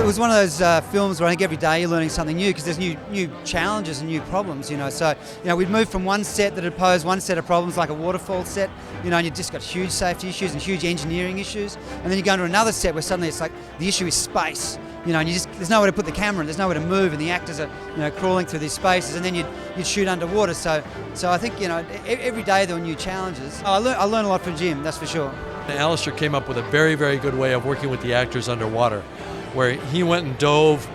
was one of those films where I think every day you're learning something new because there's new challenges and new problems, you know. So, you know, we'd moved from one set that had posed one set of problems like a waterfall set, you know, and you've just got huge safety issues and huge engineering issues. And then you go into another set where suddenly it's like the issue is space, you know, and there's nowhere to put the camera and there's nowhere to move and the actors are, you know, crawling through these spaces and then you'd shoot underwater. So I think, you know, every day there were new challenges. I learned a lot from Jim, that's for sure. Alistair came up with a very, very good way of working with the actors underwater, where he went and dove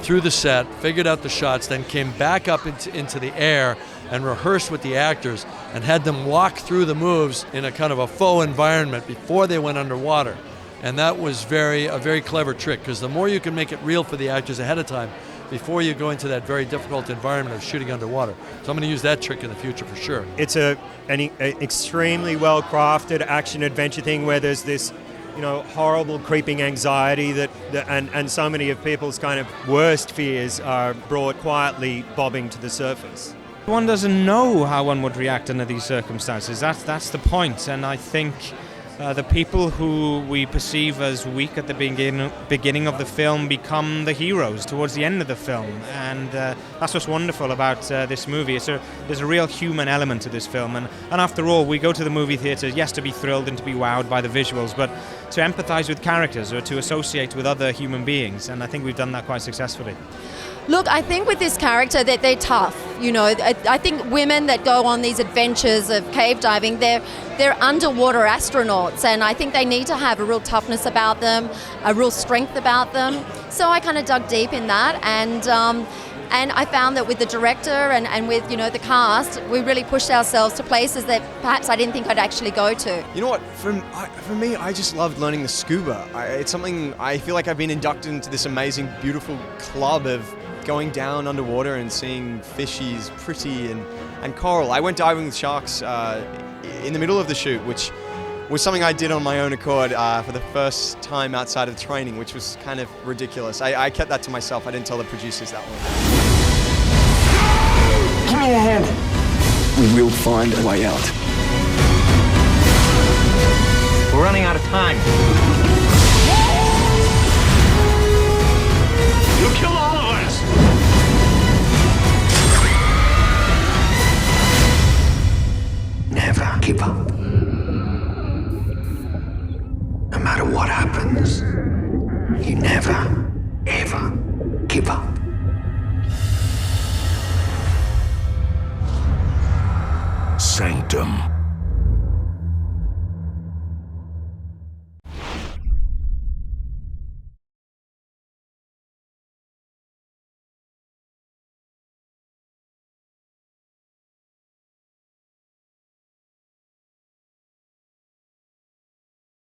through the set, figured out the shots, then came back up into the air and rehearsed with the actors and had them walk through the moves in a kind of a faux environment before they went underwater. And that was a very clever trick, because the more you can make it real for the actors ahead of time before you go into that very difficult environment of shooting underwater. So I'm going to use that trick in the future for sure. It's an extremely well-crafted action-adventure thing where there's this, you know, horrible creeping anxiety and so many of people's kind of worst fears are brought quietly bobbing to the surface. One doesn't know how one would react under these circumstances. That's the point, and I think the people who we perceive as weak at the beginning of the film become the heroes towards the end of the film, and that's what's wonderful about this movie. There's a real human element to this film, and after all, we go to the movie theatre, yes, to be thrilled and to be wowed by the visuals, but to empathise with characters or to associate with other human beings, and I think we've done that quite successfully. Look, I think with this character that they're tough. You know, I think women that go on these adventures of cave diving, they're underwater astronauts, and I think they need to have a real toughness about them, a real strength about them. So I kind of dug deep in that, and I found that with the director and with, you know, the cast, we really pushed ourselves to places that perhaps I didn't think I'd actually go to. You know what, for me, I just loved learning the scuba. It's something, I feel like I've been inducted into this amazing, beautiful club of going down underwater and seeing fishies pretty and coral. I went diving with sharks in the middle of the shoot, which was something I did on my own accord for the first time outside of training, which was kind of ridiculous. I kept that to myself. I didn't tell the producers that one. Give me a hand. We will find a way out. We're running out of time. You'll kill all of us! Never give up. No matter what happens, you never, ever give up. Sanctum.